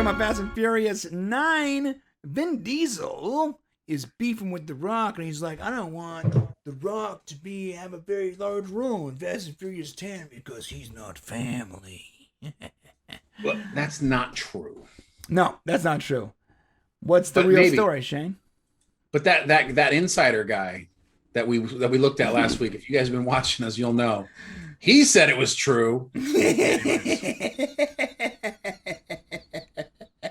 about Fast and Furious 9. Vin Diesel is beefing with The Rock, and he's like, I don't want The Rock to have a very large role in Fast and Furious 10 because he's not family. Well, that's not true. No, that's not true. What's the real story, Shane? But that insider guy that we looked at last week, if you guys have been watching us, you'll know. He said it was true.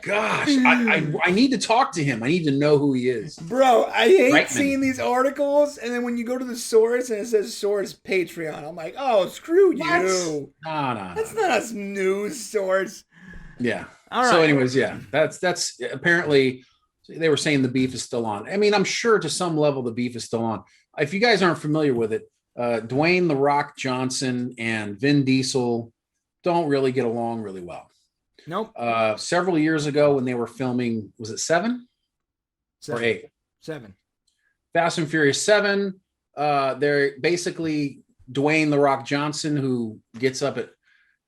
Gosh, I need to talk to him. I need to know who he is. Bro, I hate seeing these articles, and then when you go to the source and it says source Patreon, I'm like, oh, screw you. No. That's not a news source. Yeah. All right. So anyways, yeah, that's apparently they were saying the beef is still on. I mean, I'm sure to some level the beef is still on. If you guys aren't familiar with it, Dwayne "The Rock" Johnson and Vin Diesel don't really get along really well. Nope. Several years ago when they were filming, was it 7 or 8? 7. Fast and Furious 7. They're basically Dwayne "The Rock" Johnson, who gets up at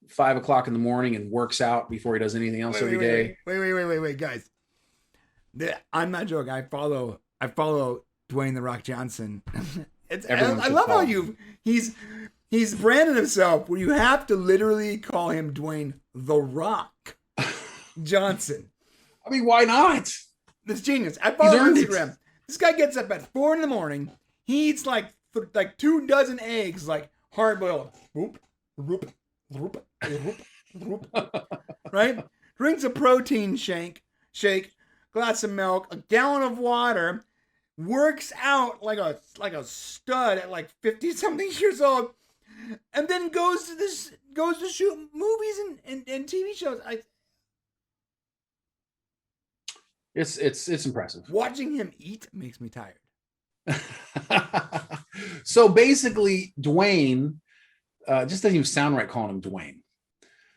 5 o'clock in the morning and works out before he does anything else every day. Wait, guys. I'm not joking. I follow Dwayne "The Rock" Johnson. I love how he's branded himself where you have to literally call him Dwayne "The Rock" Johnson. I mean, why not? This genius. I follow him on Instagram. This guy gets up at 4 in the morning. He eats like 2 dozen eggs, like hard boiled. Right? Drinks a protein shake, glass of milk, a gallon of water, works out like a stud at like 50 something years old, and then goes to shoot movies and TV shows. It's impressive. Watching him eat makes me tired. So basically, Dwayne just doesn't even sound right calling him Dwayne.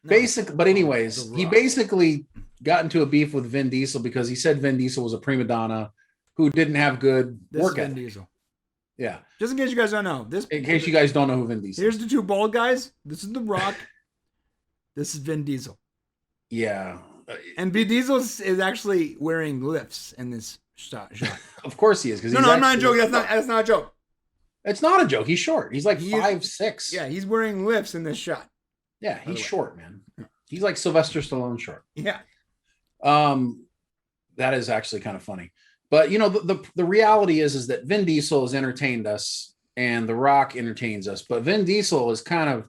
But anyways, he basically got into a beef with Vin Diesel because he said Vin Diesel was a prima donna who didn't have good work ethic. Vin Diesel. Yeah. Just in case you guys don't know. In case you guys don't know who Vin Diesel is. Here's the 2 bald guys. This is The Rock. This is Vin Diesel. Yeah. And Vin Diesel is actually wearing lifts in this shot. Of course he is. No, I'm not joking. That's not a joke. It's not a joke. He's short. He's like 5'6". Yeah, he's wearing lifts in this shot. Yeah, he's short, man. He's like Sylvester Stallone short. Yeah. That is actually kind of funny. But you know, the reality is that Vin Diesel has entertained us and The Rock entertains us. But Vin Diesel is kind of,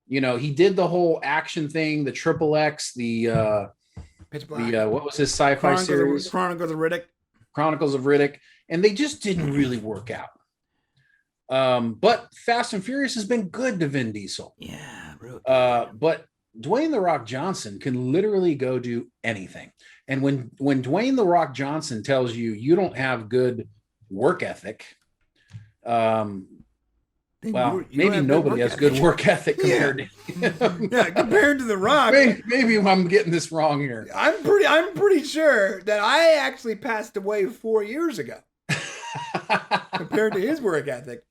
you know, he did the whole action thing, the XXX, Pitch Black. What was his sci-fi series? Chronicles of Riddick. And they just didn't really work out. But Fast and Furious has been good to Vin Diesel. Yeah, really. But Dwayne "The Rock" Johnson can literally go do anything. And when Dwayne "The Rock" Johnson tells you don't have good work ethic, maybe nobody has good work ethic compared to him. Yeah, compared to The Rock. Maybe I'm getting this wrong here. I'm pretty sure that I actually passed away 4 years ago compared to his work ethic.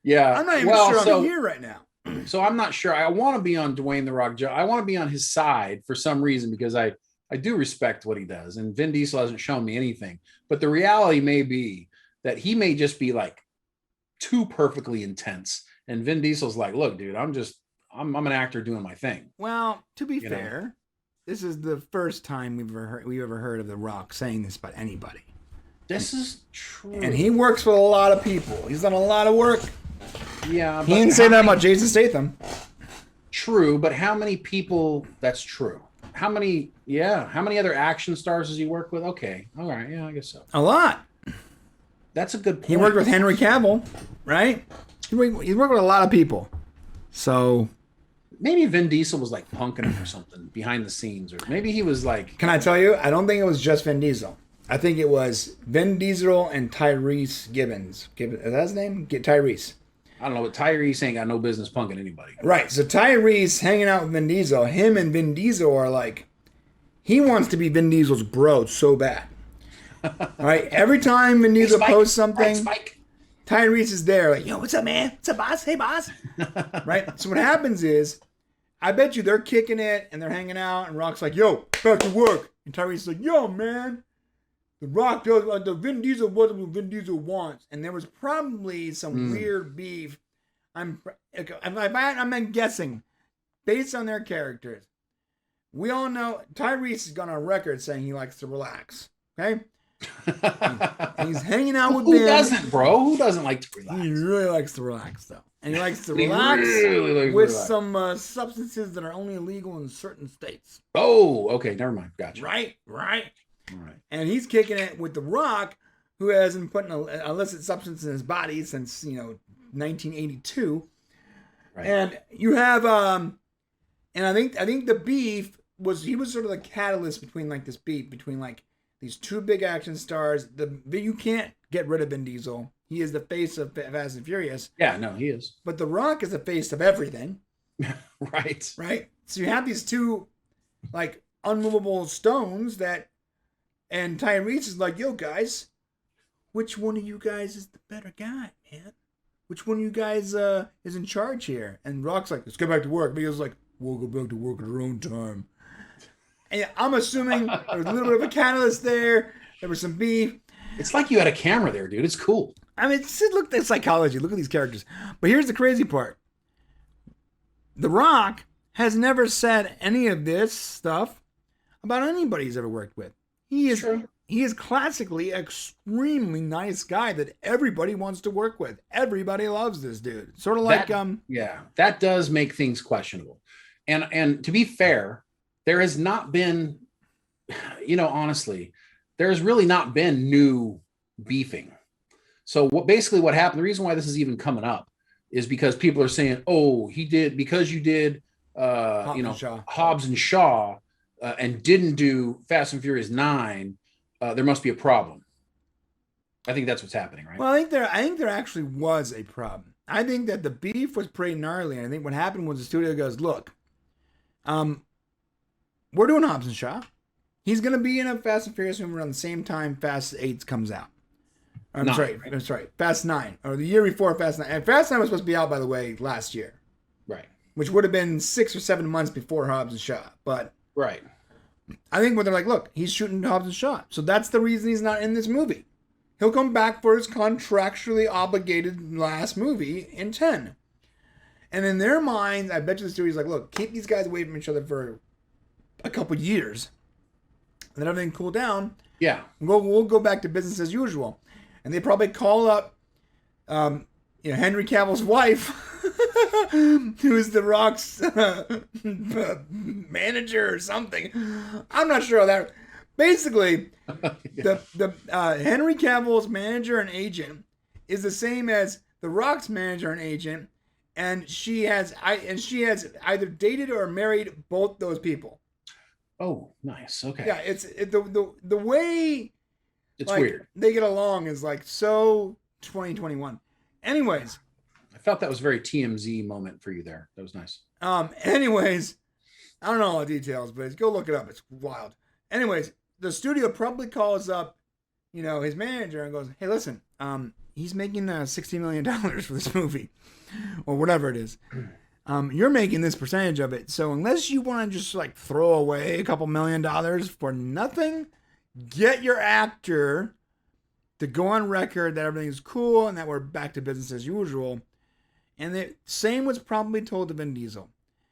Yeah, I'm not even sure I'm here right now. So I'm not sure. I want to be on Dwayne "The Rock" Johnson. I want to be on his side for some reason because I do respect what he does, and Vin Diesel hasn't shown me anything. But the reality may be that he may just be like too perfectly intense, and Vin Diesel's like, "Look, dude, I'm an actor doing my thing." Well, to be fair, this is the first time we've ever heard of The Rock saying this about anybody. This is true, and he works with a lot of people. He's done a lot of work. Yeah, he didn't say that about Jason Statham. True, but how many people? That's true. How many other action stars does he work with? Okay, all right, yeah, I guess so. A lot. That's a good point. He worked with Henry Cavill, right? He's worked with a lot of people. So maybe Vin Diesel was like punking him or something behind the scenes, or maybe he was like. Can I tell you? I don't think it was just Vin Diesel. I think it was Vin Diesel and Tyrese Gibbons. Is that his name? Tyrese. I don't know, but Tyrese ain't got no business punking anybody. Right. So Tyrese hanging out with Vin Diesel, him and Vin Diesel are like, he wants to be Vin Diesel's bro so bad. All right. Every time Vin Diesel posts something, Tyrese is there like, yo, what's up, man? What's up, boss? Hey, boss. Right. So what happens is, I bet you they're kicking it and they're hanging out and Rock's like, yo, back to work. And Tyrese's like, yo, man, The Rock does like the Vin Diesel wasn't what Vin Diesel wants. And there was probably some weird beef. I'm guessing, based on their characters. We all know Tyrese has gone on record saying he likes to relax. Okay? And he's hanging out with Who Ben. doesn't, bro? Who doesn't like to relax? He really likes to relax, though. And he likes to relax with some substances that are only illegal in certain states. Oh, okay. Never mind. Gotcha. Right. All right. And he's kicking it with The Rock, who hasn't put an illicit substance in his body since, 1982. Right. And you have, and I think the beef he was sort of the catalyst between like this beef between like these two big action stars. You can't get rid of Vin Diesel. He is the face of Fast and Furious. Yeah, no, he is. But The Rock is the face of everything. Right. Right. So you have these two like unmovable stones and Tyrese is like, yo guys, which one of you guys is the better guy, man? Which one of you guys is in charge here? And Rock's like, let's get back to work. But he was like, we'll go back to work at our own time. And I'm assuming there was a little bit of a catalyst there. There was some beef. It's like you had a camera there, dude. It's cool. I mean, look at psychology. Look at these characters. But here's the crazy part. The Rock has never said any of this stuff about anybody he's ever worked with. He is classically an extremely nice guy that everybody wants to work with. Everybody loves this dude. Sort of like yeah, that does make things questionable. And to be fair, there has not been, honestly, there's really not been new beefing. So what happened, the reason why this is even coming up is because people are saying, oh, because you did Hobbs and Shaw and didn't do Fast and Furious 9, there must be a problem. I think that's what's happening, right? Well, I think there actually was a problem. I think that the beef was pretty gnarly. And I think what happened was the studio goes, look, we're doing Hobbs and Shaw. He's going to be in a Fast and Furious movie around the same time Fast 8 comes out. I'm sorry. Fast 9. Or the year before Fast 9. And Fast 9 was supposed to be out, by the way, last year. Right. Which would have been 6 or 7 months before Hobbs and Shaw. But right. I think when they're like, look, he's shooting Hobbs and Shaw. So that's the reason he's not in this movie. He'll come back for his contractually obligated last movie in 10. And in their minds, I bet you the studio's like, look, keep these guys away from each other for a couple years. Let everything cool down. Yeah. We'll go back to business as usual. And they probably call up Henry Cavill's wife, who's The Rock's manager or something. I'm not sure how that. Basically, the Henry Cavill's manager and agent is the same as The Rock's manager and agent, and she has either dated or married both those people. Oh, nice. Okay. Yeah, it's the way it's weird. They get along is like so 2021. Anyways, I felt that was a very TMZ moment for you there. That was nice. Anyways, I don't know all the details, but go look it up. It's wild. Anyways, the studio probably calls up, his manager and goes, "Hey, listen, he's making $60 million for this movie, or whatever it is. You're making this percentage of it. So unless you want to just like throw away a couple $1 million for nothing, get your actor to go on record that everything's cool and that we're back to business as usual." And the same was probably told to Vin Diesel.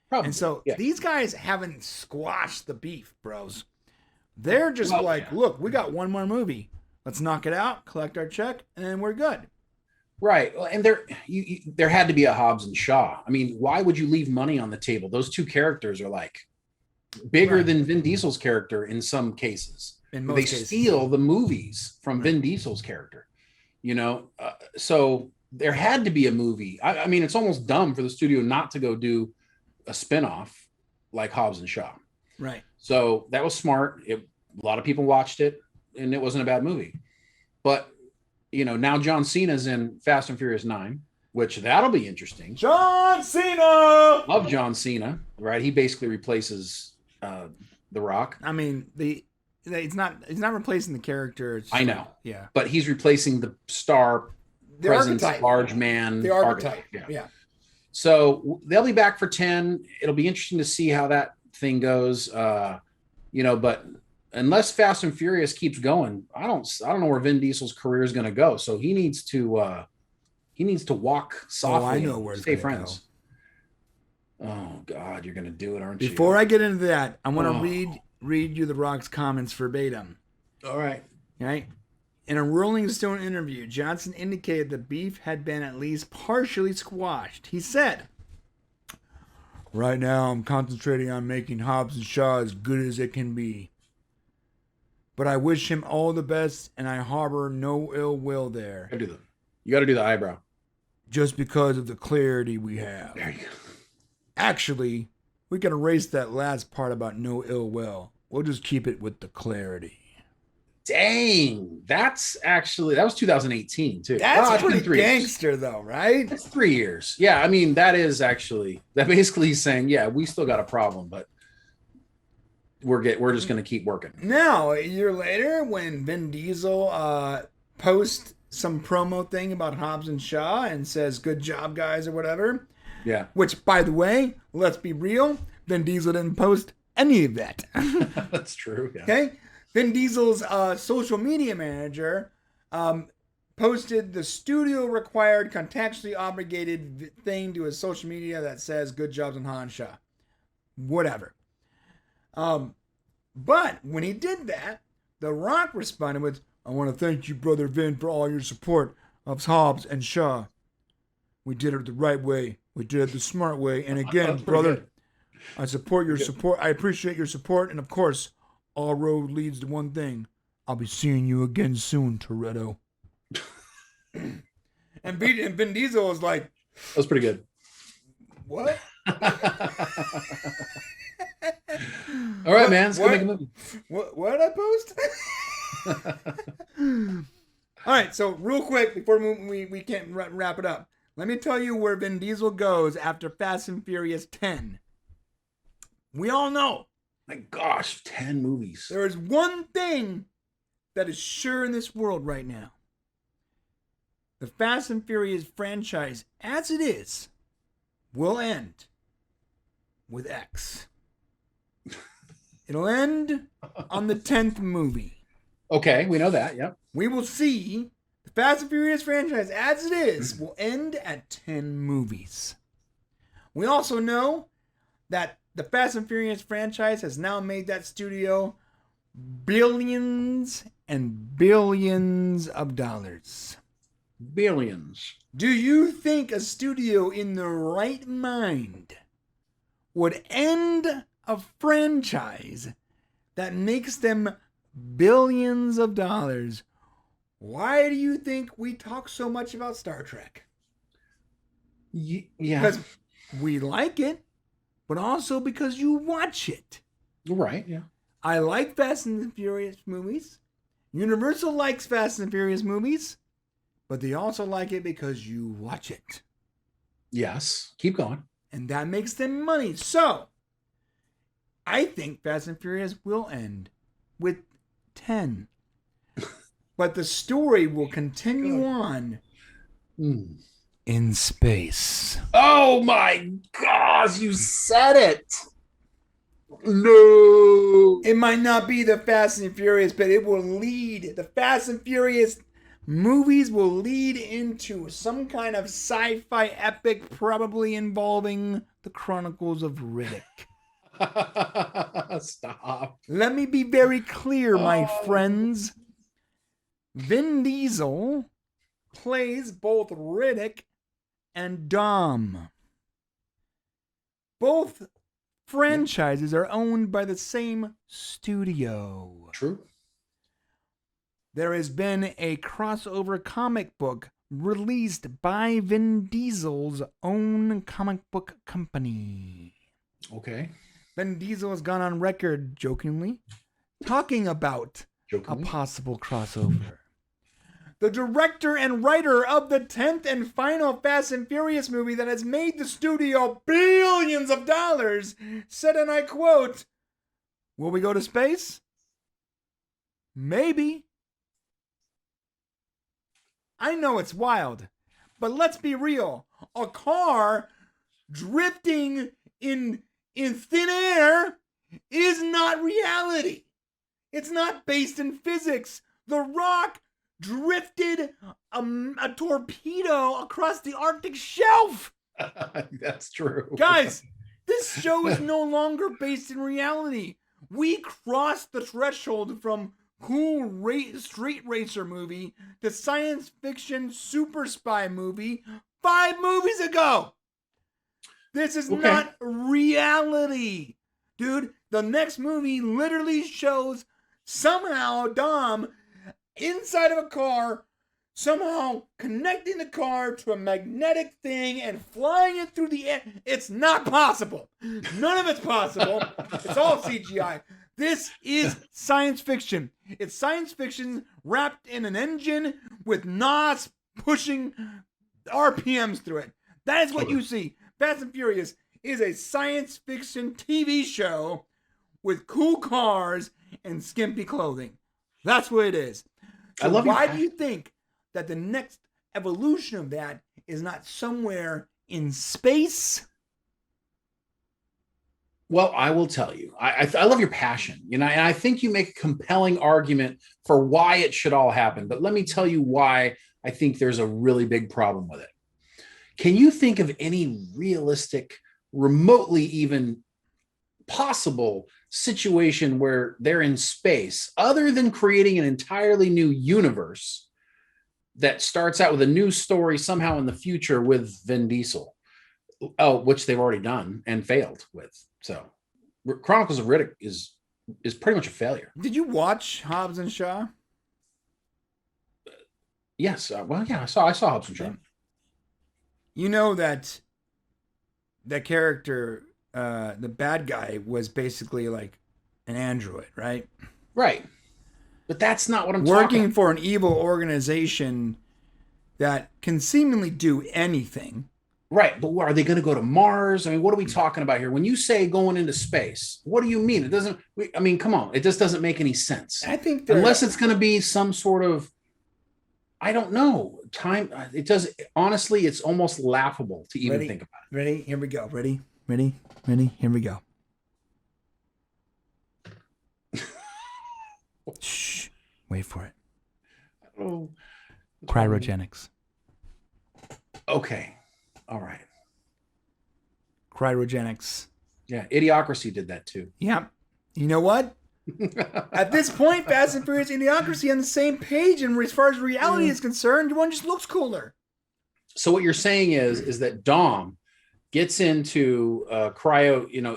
Probably, and so these guys haven't squashed the beef, bros. They're just look, we got one more movie. Let's knock it out, collect our check, and then we're good. Right. And there had to be a Hobbs and Shaw. I mean, why would you leave money on the table? Those two characters are like bigger than Vin Diesel's character in some cases. In most cases. Steal the movies from Vin Diesel's character, so there had to be a movie. I mean, it's almost dumb for the studio not to go do a spinoff like Hobbs and Shaw. Right. So that was smart. A lot of people watched it and it wasn't a bad movie, but now John Cena's in Fast and Furious 9, which that'll be interesting. John Cena! Love John Cena, right? He basically replaces The Rock. I mean, he's not replacing the character. I know. Yeah. But he's replacing the star presence, archetype. Large man. The archetype. Yeah. So they'll be back for 10. It'll be interesting to see how that thing goes. But unless Fast and Furious keeps going, I don't know where Vin Diesel's career is going to go. So he needs to walk softly. I know and where it's stay gonna friends. Go. Oh God, you're going to do it, aren't you? Before I get into that, I want to read you The Rock's comments verbatim. All right. Right? In a Rolling Stone interview, Johnson indicated the beef had been at least partially squashed. He said, "Right now, I'm concentrating on making Hobbs and Shaw as good as it can be. But I wish him all the best, and I harbor no ill will there. You got to do the eyebrow. Just because of the clarity we have. There you go. Actually, we can erase that last part about no ill will. We'll just keep it with the clarity." Dang, that was 2018 too. That's pretty gangster though, right? It's 3 years. Yeah, I mean that basically saying, yeah, we still got a problem, but we're just gonna keep working. Now, a year later, when Vin Diesel posts some promo thing about Hobbs and Shaw and says, "Good job, guys," or whatever. Yeah. Which, by the way, let's be real, Vin Diesel didn't post any of that. That's true. Yeah. Okay. Vin Diesel's social media manager posted the studio-required, contractually obligated thing to his social media that says "Good jobs on Han Shaw." Whatever. But when he did that, The Rock responded with, "I want to thank you, brother Vin, for all your support of Hobbs and Shaw. We did it the right way. We did it the smart way. And again, brother, I support your support. I appreciate your support. And of course, all road leads to one thing. I'll be seeing you again soon, Toretto." and Vin Diesel was like, "That was pretty good." What? All right, man. Let's go make a movie. What did I post? All right, so real quick before we can't wrap it up, let me tell you where Vin Diesel goes after Fast and Furious 10. We all know. My gosh, 10 movies. There is one thing that is sure in this world right now. The Fast and Furious franchise, as it is, will end with X. It'll end on the 10th movie. Okay, we know that, yep. We will see the Fast and Furious franchise, as it is, will end at 10 movies. We also know that the Fast and Furious franchise has now made that studio billions and billions of dollars. Billions. Do you think a studio in the right mind would end a franchise that makes them billions of dollars? Why do you think we talk so much about Star Trek? Yeah. Because we like it, but also because you watch it. Right, yeah. I like Fast and Furious movies. Universal likes Fast and Furious movies, but they also like it because you watch it. Yes. Keep going. And that makes them money. So, I think Fast and Furious will end with 10. But the story will continue on in space. Oh my gosh, you said it. No. It might not be the Fast and Furious, but it will lead. The Fast and Furious movies will lead into some kind of sci-fi epic, probably involving the Chronicles of Riddick. Stop. Let me be very clear, my friends. Vin Diesel plays both Riddick and Dom. Both franchises are owned by the same studio. True. There has been a crossover comic book released by Vin Diesel's own comic book company. Okay. Vin Diesel has gone on record jokingly talking about a possible crossover. The director and writer of the 10th and final Fast and Furious movie that has made the studio billions of dollars said, and I quote, "Will we go to space? Maybe." I know it's wild, but let's be real. A car drifting in thin air is not reality. It's not based in physics. The Rock drifted a torpedo across the Arctic shelf. That's true. Guys, this show is no longer based in reality. We crossed the threshold from cool street racer movie to science fiction super spy movie 5 movies ago. This is not reality. Dude, the next movie literally shows somehow Dom inside of a car, somehow connecting the car to a magnetic thing and flying it through the air. It's not possible. None of it's possible. It's all CGI. This is science fiction. It's science fiction wrapped in an engine with NOS pushing RPMs through it. That is what you see. Fast and Furious is a science fiction TV show with cool cars and skimpy clothing. That's what it is. So why do you think that the next evolution of that is not somewhere in space? Well, I will tell you, I love your passion, and I think you make a compelling argument for why it should all happen. But let me tell you why I think there's a really big problem with it. Can you think of any realistic, remotely even possible situation where they're in space, other than creating an entirely new universe that starts out with a new story somehow in the future with Vin Diesel? Oh, which they've already done and failed with. So Chronicles of Riddick is pretty much a failure. Did you watch Hobbs and Shaw? Yes. Well, yeah, I saw Hobbs and Shaw. You know that character, the bad guy, was basically like an android, right? Right. But that's not what I'm talking about. Working for an evil organization that can seemingly do anything. Right, but are they going to go to Mars? I mean, what are we talking about here? When you say going into space, what do you mean? It doesn't. I mean, come on, it just doesn't make any sense. I think unless it's going to be some sort of, I don't know, time. It does. Honestly, it's almost laughable to even think about it. Ready? Here we go. Ready? Here we go. Shh. Wait for it. Oh. Cryogenics. Okay. All right. Cryogenics. Yeah, Idiocracy did that too. Yeah. You know what? At this point, Fast and Furious and Idiocracy on the same page, and as far as reality is concerned, one just looks cooler. So what you're saying is that Dom gets into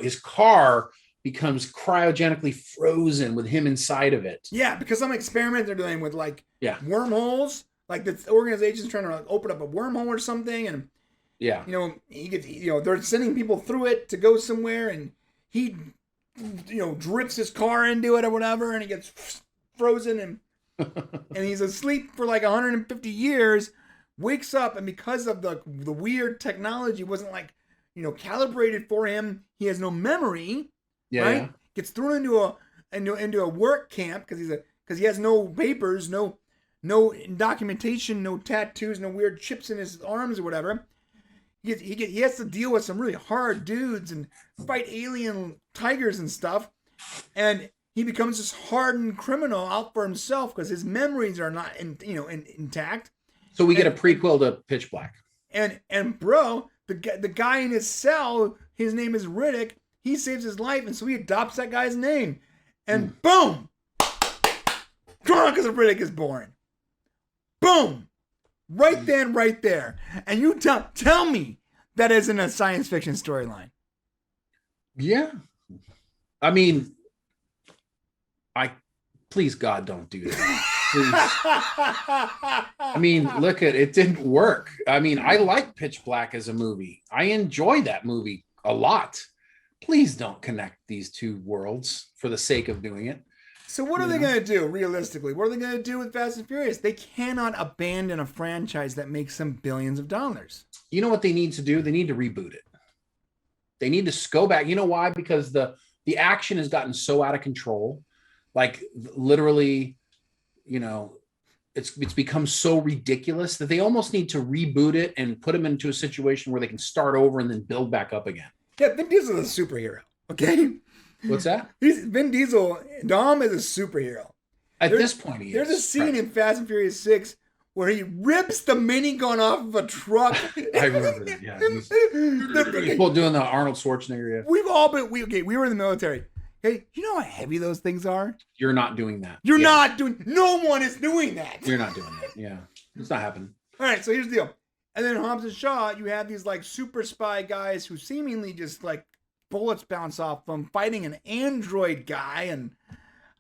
his car becomes cryogenically frozen with him inside of it. Yeah, because some experiments they're doing with wormholes, like the organization's trying to open up a wormhole or something, and he gets they're sending people through it to go somewhere, and he drifts his car into it or whatever, and he gets frozen and and he's asleep for like 150 years, wakes up, and because of the weird technology wasn't calibrated for him, he has no memory. Right? Gets thrown into a work camp because he has no papers, no documentation, no tattoos, no weird chips in his arms or whatever. He has to deal with some really hard dudes and fight alien tigers and stuff, and he becomes this hardened criminal out for himself because his memories are not intact. So we get a prequel to Pitch Black. And bro, the guy in his cell, his name is Riddick. He saves his life, and so he adopts that guy's name. And boom! Chronicles of Riddick is born. Boom! Right then, right there. And you tell me that isn't a science fiction storyline. Yeah. I mean, please God, don't do that. I mean, look at it, didn't work. I mean, I like Pitch Black as a movie. I enjoy that movie a lot. Please don't connect these two worlds for the sake of doing it. So what are they going to do, realistically? What are they going to do with Fast and Furious? They cannot abandon a franchise that makes them billions of dollars. You know what they need to do? They need to reboot it. They need to go back. You know why? Because the action has gotten so out of control. Like, literally, it's become so ridiculous that they almost need to reboot it and put them into a situation where they can start over and then build back up again. Yeah, Vin Diesel is a superhero, okay? What's that? Vin Diesel, Dom is a superhero. At this point, he is. There's a scene in Fast and Furious 6 where he rips the minigun off of a truck. I remember that. Yeah, he's doing the Arnold Schwarzenegger. Yeah. We've all been. We were in the military. Hey, you know how heavy those things are? You're not doing that. You're not doing. No one is doing that. You're not doing that. Yeah, it's not happening. All right, so here's the deal. And then Hobbs and Shaw, you have these like super spy guys who seemingly just like bullets bounce off them fighting an android guy, and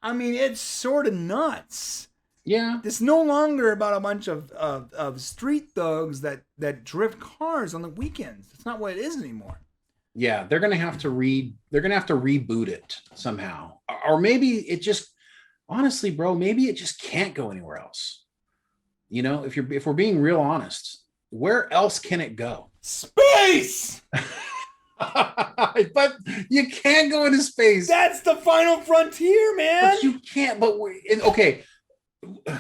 I mean it's sort of nuts. Yeah, it's no longer about a bunch of street thugs that drift cars on the weekends. It's not what it is anymore. Yeah, they're gonna have to reboot it somehow, or maybe it just, honestly, bro, maybe it just can't go anywhere else. You know, if we're being real honest, where else can it go? Space. But you can't go into space. That's the final frontier, man. But you can't. But okay.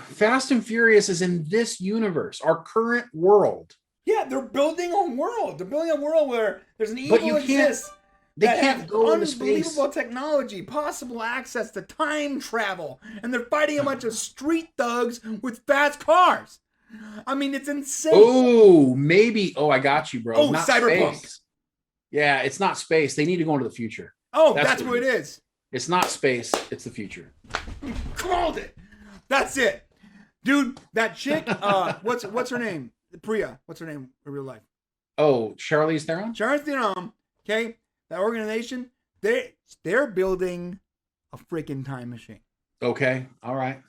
Fast and Furious is in this universe, our current world. Yeah, they're building a world. They're building a world where there's an evil exists. They can't go into space. Unbelievable technology, possible access to time travel, and they're fighting a bunch of street thugs with fast cars. I mean, it's insane. Oh, maybe. Oh, I got you, bro. Oh, not Cyberpunk. Space. Yeah, it's not space. They need to go into the future. Oh, that's what it is. It's not space. It's the future. Called it. That's it, dude. That chick. What's her name? Priya. What's her name in real life? Oh, Charlize Theron. Charlize Theron. Okay, that organization. They're building a freaking time machine. Okay, all right.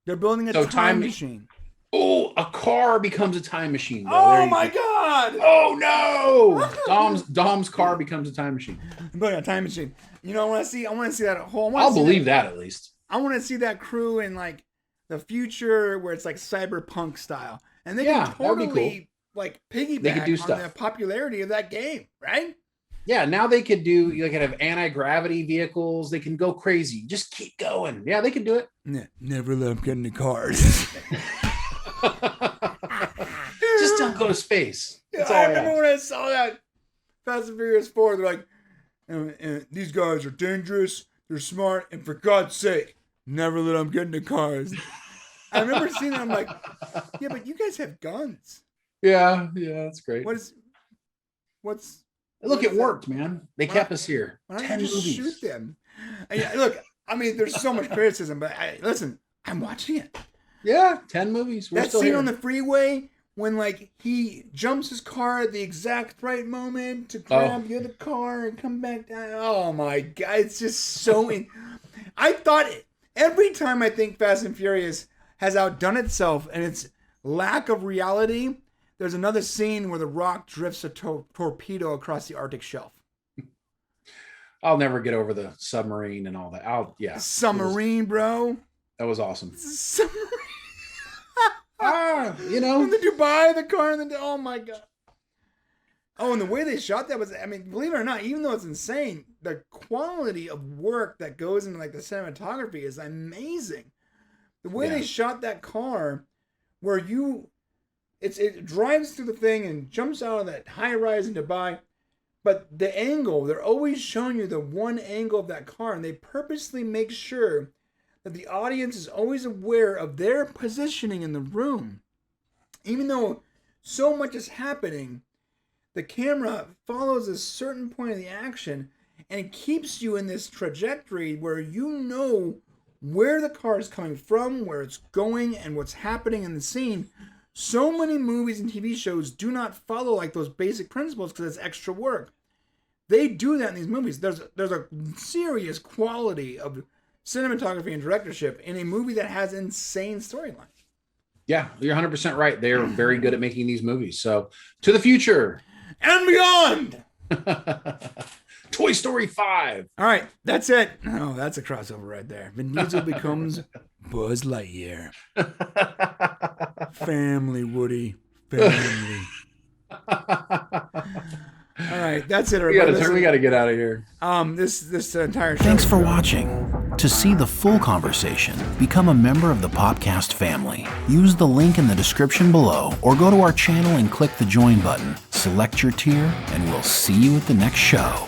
They're building a time machine. Oh, a car becomes a time machine. Bro. Oh my God! Oh no! Dom's car becomes a time machine. I'm building a time machine. You know, I want to see that whole. I'll believe that at least. I want to see that crew in like the future where it's like cyberpunk style, and they can totally like piggyback on the popularity of that game, right? Yeah, now they could do. You could have anti-gravity vehicles. They can go crazy. Just keep going. Yeah, they can do it. Yeah, never let them get in the cars. Just don't go to space. That's I remember when I saw that Fast and Furious 4. They're like, and these guys are dangerous. They're smart, and for God's sake, never let them get in the cars. I remember seeing it. I'm like, yeah, but you guys have guns. Yeah, that's great. What's Look, it worked, man. They kept us here. Why don't you just shoot them? Look, I mean, there's so much criticism, but listen, I'm watching it. Yeah, 10 movies. That scene on the freeway when like he jumps his car at the exact right moment to grab the other car and come back down. Oh my God, it's just so. I thought every time I think Fast and Furious has outdone itself and its lack of reality, there's another scene where The Rock drifts a torpedo across the Arctic shelf. I'll never get over the submarine and all that. Submarine, bro. That was awesome. Submarine. You know. In the Dubai, the car, and oh my God. Oh, and the way they shot that was, I mean, believe it or not, even though it's insane, the quality of work that goes into like the cinematography is amazing. The way they shot that car, where it drives through the thing and jumps out of that high rise in Dubai, but the angle, they're always showing you the one angle of that car, and they purposely make sure that the audience is always aware of their positioning in the room. Even though so much is happening, the camera follows a certain point of the action and keeps you in this trajectory where you know where the car is coming from, where it's going, and what's happening in the scene. So many movies and TV shows do not follow like those basic principles because it's extra work. They do that in these movies. There's a serious quality of cinematography and directorship in a movie that has insane storylines. Yeah, you're 100% right. They're very good at making these movies. So, to the future and beyond. Toy Story 5. All right, that's it. Oh, that's a crossover right there. Vin Diesel becomes Buzz Lightyear. Family, Woody. Family. All right, that's it. We got to get out of here. This entire show. Thanks for watching. To see the full conversation, become a member of the Popcast family. Use the link in the description below, or go to our channel and click the join button. Select your tier, and we'll see you at the next show.